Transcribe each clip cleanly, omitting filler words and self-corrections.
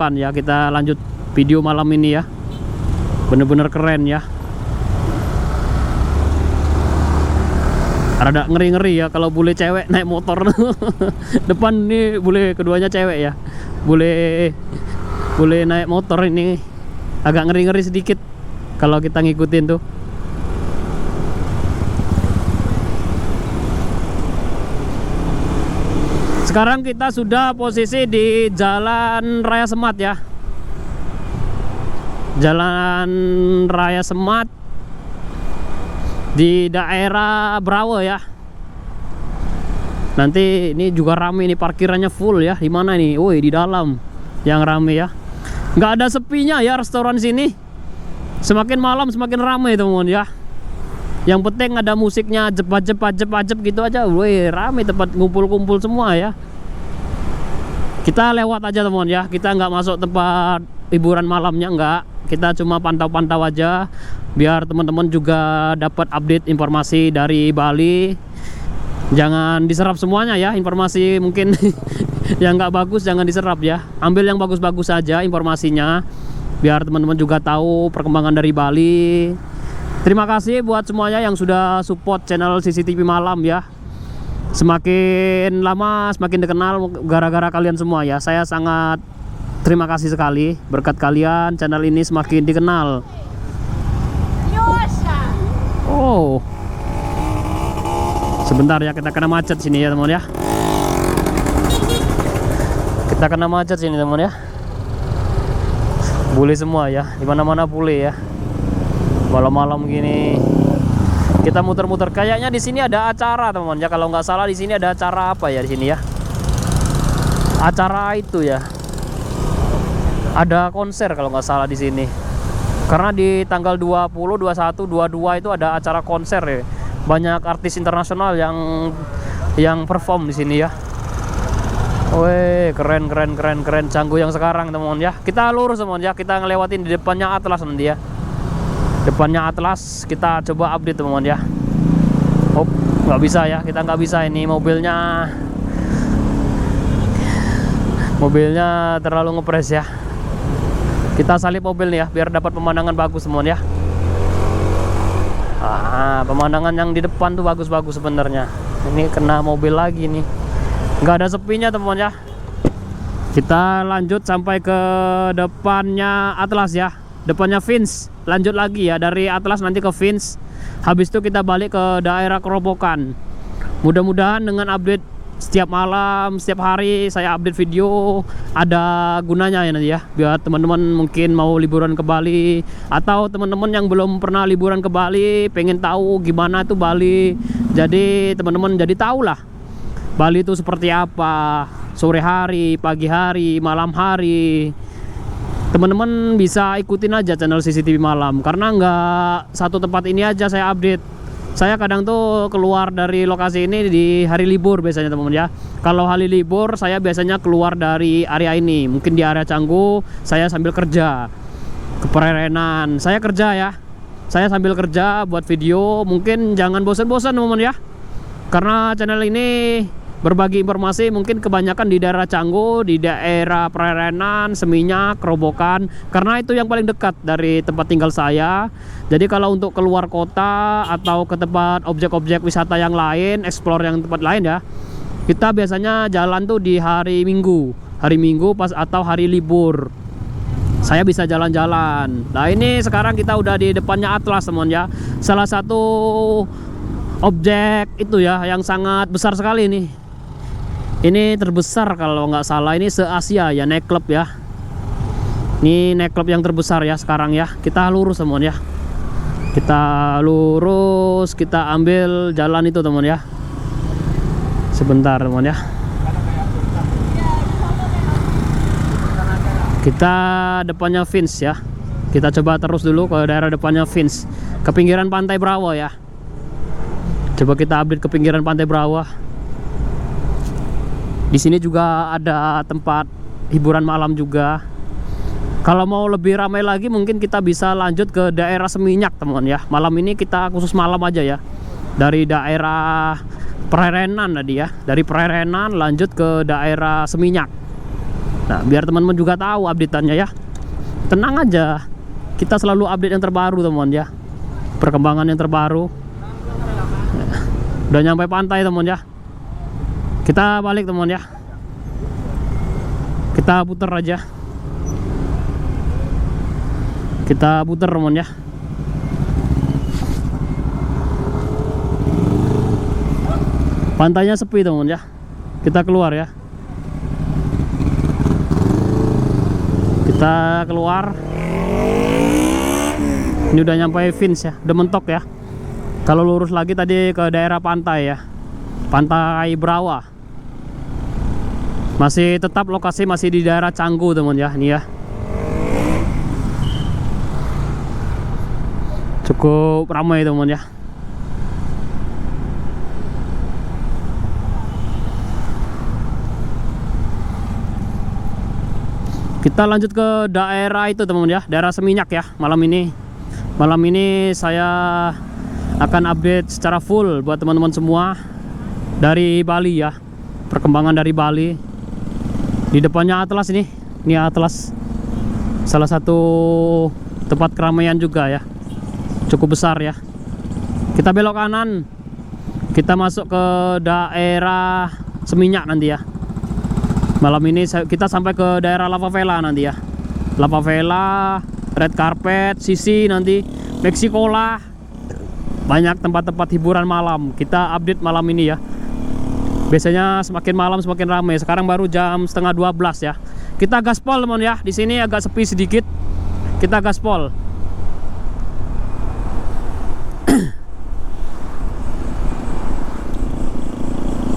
Ya, kita lanjut video malam ini ya. Bener-bener keren ya. Rada ngeri-ngeri ya kalau bule cewek naik motor. Depan nih bule keduanya cewek ya. Bule naik motor ini agak ngeri-ngeri sedikit kalau kita ngikutin tuh. Sekarang kita sudah posisi di Jalan Raya Semat ya. Jalan Raya Semat di daerah Brawe ya. Nanti ini juga rame nih, parkirannya full ya. Di mana nih? Woi, di dalam yang rame ya. Nggak ada sepinya ya restoran sini. Semakin malam semakin rame teman-teman ya. Yang penting ada musiknya jep-jep gitu aja. Woi, rame, tempat ngumpul-kumpul semua ya. Kita lewat aja teman ya. Kita nggak masuk tempat hiburan malamnya, nggak. Kita cuma pantau-pantau aja biar teman-teman juga dapat update informasi dari Bali. Jangan diserap semuanya ya informasi, mungkin yang nggak bagus jangan diserap ya. Ambil yang bagus-bagus aja informasinya biar teman-teman juga tahu perkembangan dari Bali. Terima kasih buat semuanya yang sudah support channel CCTV Malam ya. Semakin lama semakin dikenal gara-gara kalian semua ya. Saya sangat terima kasih sekali. Berkat kalian channel ini semakin dikenal. Oh, sebentar ya, kita kena macet sini ya teman ya. Kita kena macet sini teman ya. Bule semua ya, dimana-mana bule ya. Malam-malam gini kita muter-muter. Kayaknya di sini ada acara teman ya. Kalau nggak salah di sini ada acara apa ya di sini ya? Acara itu ya. Ada konser kalau nggak salah di sini. Karena di tanggal 20, 21, 22 itu ada acara konser ya. Banyak artis internasional yang perform di sini ya. Weh, keren Canggu yang sekarang teman ya. Kita lurus teman ya. Kita ngelewatin di depannya Atlas nanti ya. Depannya Atlas kita coba update teman ya. Oh, nggak bisa ya, kita nggak bisa, ini mobilnya terlalu ngepres ya. Kita salip mobil nih ya biar dapat pemandangan bagus teman ya. Pemandangan yang di depan tuh bagus-bagus sebenarnya. Ini kena mobil lagi nih, nggak ada sepinya teman ya. Kita lanjut sampai ke depannya Atlas ya. Depannya Vince, lanjut lagi ya dari Atlas nanti ke Vince. Habis itu kita balik ke daerah Kerobokan. Mudah-mudahan dengan update setiap malam, setiap hari saya update video ada gunanya ya nanti ya. Biar teman-teman mungkin mau liburan ke Bali, atau teman-teman yang belum pernah liburan ke Bali pengen tahu gimana tuh Bali. Jadi teman-teman jadi tahu lah Bali itu seperti apa, sore hari, pagi hari, malam hari. Teman-teman bisa ikutin aja channel CCTV Malam, karena nggak satu tempat ini aja saya update. Saya kadang tuh keluar dari lokasi ini di hari libur biasanya teman-teman ya. Kalau hari libur saya biasanya keluar dari area ini, mungkin di area Canggu. Saya sambil kerja ke Prerenan, saya kerja ya. Saya sambil kerja buat video. Mungkin jangan bosan-bosan teman-teman ya, karena channel ini berbagi informasi mungkin kebanyakan di daerah Canggu, di daerah Prerenan, Seminyak, Kerobokan, karena itu yang paling dekat dari tempat tinggal saya. Jadi kalau untuk keluar kota atau ke tempat objek-objek wisata yang lain, explore yang tempat lain ya, kita biasanya jalan tuh di hari Minggu pas atau hari libur. Saya bisa jalan-jalan. Nah ini sekarang kita udah di depannya Atlas teman ya. Salah satu objek itu ya yang sangat besar sekali nih. Ini terbesar kalau nggak salah ini se-Asia ya, nightclub ya. Ini nightclub yang terbesar ya sekarang ya. Kita lurus teman ya. Kita lurus, kita ambil jalan itu teman ya. Sebentar teman ya. Kita depannya Vince ya. Kita coba terus dulu ke daerah depannya Vince, ke pinggiran Pantai Brawe ya. Coba kita update ke pinggiran Pantai Brawe. Di sini juga ada tempat hiburan malam juga. Kalau mau lebih ramai lagi mungkin kita bisa lanjut ke daerah Seminyak teman ya. Malam ini kita khusus malam aja ya. Dari daerah Prerenan tadi ya. Dari Prerenan lanjut ke daerah Seminyak. Nah, biar teman-teman juga tahu updateannya ya. Tenang aja, kita selalu update yang terbaru teman ya, perkembangan yang terbaru. Udah nyampe pantai teman ya, kita balik teman ya, kita puter aja, kita puter teman ya. Pantainya sepi teman ya, kita keluar ya, kita keluar. Ini udah nyampe Fins ya, udah mentok ya. Kalau lurus lagi tadi ke daerah pantai ya, Pantai Brawa. Masih tetap lokasi masih di daerah Canggu teman ya, ini ya. Cukup ramai teman ya. Kita lanjut ke daerah itu teman ya, daerah Seminyak ya. Malam ini saya akan update secara full buat teman-teman semua dari Bali ya, perkembangan dari Bali. Di depannya Atlas ini Atlas, salah satu tempat keramaian juga ya, cukup besar ya. Kita belok kanan, kita masuk ke daerah Seminyak nanti ya. Malam ini kita sampai ke daerah Lava Vela nanti ya. Lava Vela, Red Carpet, Sisi nanti, Meksikola. Banyak tempat-tempat hiburan malam. Kita update malam ini ya. Biasanya semakin malam semakin ramai. Sekarang baru jam setengah 12 ya. Kita gaspol teman ya. Di sini agak sepi sedikit. Kita gaspol.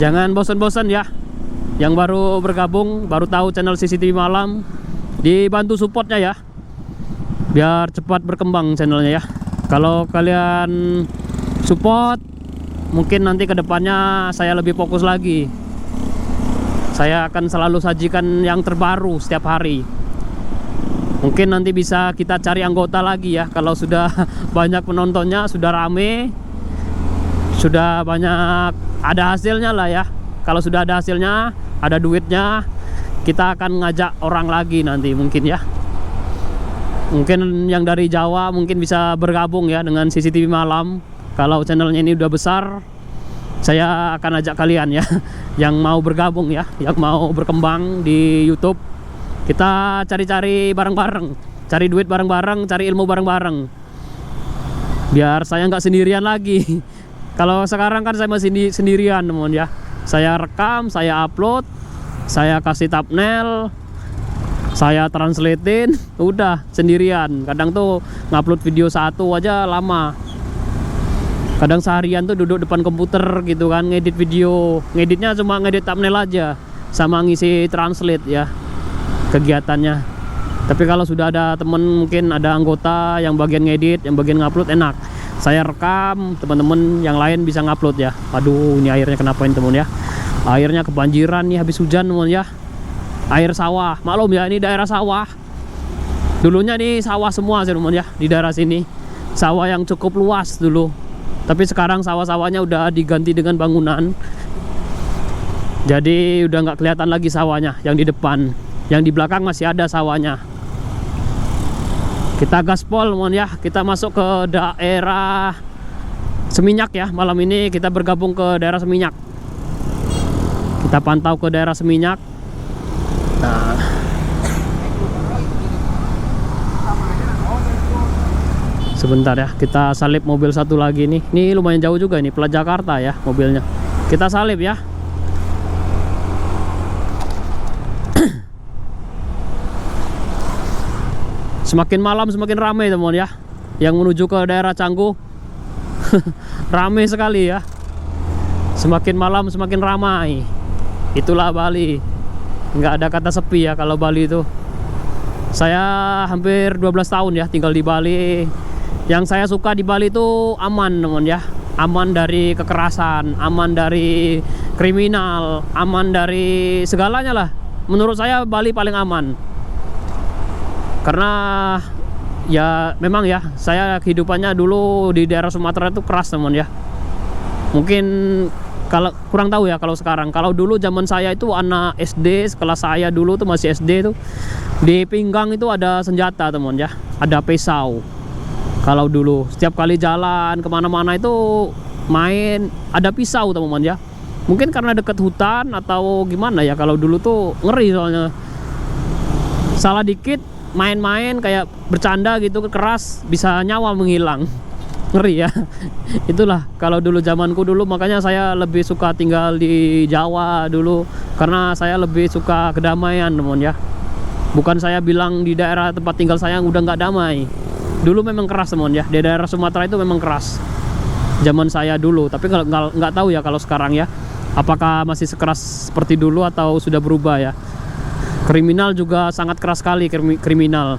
Jangan bosan-bosan ya. Yang baru bergabung, baru tahu channel CCTV Malam, dibantu supportnya ya, biar cepat berkembang channelnya ya. Kalau kalian support, mungkin nanti kedepannya saya lebih fokus lagi. Saya akan selalu sajikan yang terbaru setiap hari. Mungkin nanti bisa kita cari anggota lagi ya, kalau sudah banyak penontonnya, sudah rame, sudah banyak, ada hasilnya lah ya. Kalau sudah ada hasilnya, ada duitnya, kita akan ngajak orang lagi nanti mungkin ya. Mungkin yang dari Jawa mungkin bisa bergabung ya dengan CCTV Malam. Kalau channelnya ini udah besar, saya akan ajak kalian ya, yang mau bergabung ya, yang mau berkembang di YouTube. Kita cari-cari bareng-bareng, cari duit bareng-bareng, cari ilmu bareng-bareng, biar saya nggak sendirian lagi. Kalau sekarang kan saya masih sendirian teman ya. Saya rekam, saya upload, saya kasih thumbnail, saya translatein, udah sendirian. Kadang tuh ngupload video satu aja lama. Kadang seharian tuh duduk depan komputer gitu kan, ngedit video. Ngeditnya cuma ngedit thumbnail aja, sama ngisi translate ya kegiatannya. Tapi kalau sudah ada temen, mungkin ada anggota yang bagian ngedit, yang bagian ngupload, enak. Saya rekam, teman-teman yang lain bisa ngupload ya. Aduh, ini airnya kenapa ini teman ya? Airnya kebanjiran nih habis hujan teman ya. Air sawah, maklum ya, ini daerah sawah. Dulunya nih sawah semua sih teman ya, di daerah sini. Sawah yang cukup luas dulu. Tapi sekarang sawah-sawahnya udah diganti dengan bangunan. Jadi udah nggak kelihatan lagi sawahnya yang di depan. Yang di belakang masih ada sawahnya. Kita gaspol mohon ya, kita masuk ke daerah Seminyak ya. Malam ini kita bergabung ke daerah Seminyak. Kita pantau ke daerah Seminyak. Nah, sebentar ya, kita salip mobil satu lagi nih. Ini lumayan jauh juga ini, plat Jakarta ya mobilnya. Kita salip ya. Semakin malam semakin ramai teman ya, yang menuju ke daerah Canggu. Ramai sekali ya. Semakin malam semakin ramai. Itulah Bali. Nggak ada kata sepi ya kalau Bali itu. Saya hampir 12 tahun ya tinggal di Bali. Yang saya suka di Bali itu aman teman ya. Aman dari kekerasan, aman dari kriminal, aman dari segalanya lah. Menurut saya Bali paling aman. Karena ya memang ya, saya kehidupannya dulu di daerah Sumatera itu keras teman ya. Mungkin Kalau kurang tahu ya kalau sekarang. Kalau dulu zaman saya itu anak SD, sekelas saya dulu tuh masih SD tuh, di pinggang itu ada senjata teman ya, ada pisau. Kalau dulu setiap kali jalan kemana-mana itu main ada pisau teman ya. Mungkin karena deket hutan atau gimana ya, kalau dulu tuh ngeri soalnya. Salah dikit main-main kayak bercanda gitu keras bisa nyawa menghilang. Ngeri ya. Itulah kalau dulu zamanku dulu, makanya saya lebih suka tinggal di Jawa dulu karena saya lebih suka kedamaian teman ya. Bukan saya bilang di daerah tempat tinggal saya udah nggak damai. Dulu memang keras teman ya, di daerah Sumatera itu memang keras zaman saya dulu. Tapi nggak tahu ya kalau sekarang ya, apakah masih sekeras seperti dulu atau sudah berubah ya. Kriminal juga sangat keras sekali, kriminal.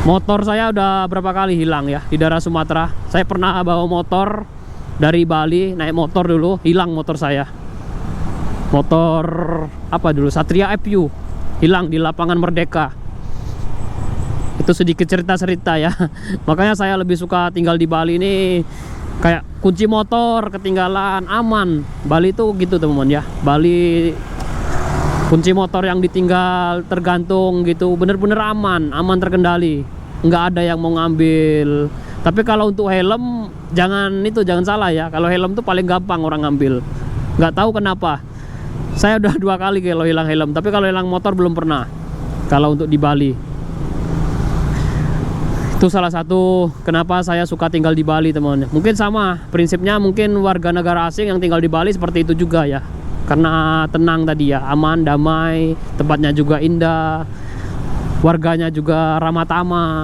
Motor saya udah berapa kali hilang ya di daerah Sumatera. Saya pernah bawa motor dari Bali, naik motor dulu, hilang motor saya. Motor apa dulu? Satria FU, hilang di lapangan Merdeka. Itu sedikit cerita-cerita ya. Makanya saya lebih suka tinggal di Bali ini, kayak kunci motor ketinggalan aman. Bali itu gitu teman-teman ya. Bali kunci motor yang ditinggal tergantung gitu, bener-bener aman terkendali, nggak ada yang mau ngambil. Tapi kalau untuk helm jangan salah ya, kalau helm tuh paling gampang orang ngambil. Nggak tahu kenapa, saya udah 2 kali kalau hilang helm, tapi kalau hilang motor belum pernah kalau untuk di Bali. Itu salah satu kenapa saya suka tinggal di Bali teman. Mungkin sama prinsipnya, mungkin warga negara asing yang tinggal di Bali seperti itu juga ya, karena tenang tadi ya, aman, damai, tempatnya juga indah, warganya juga ramah tamah.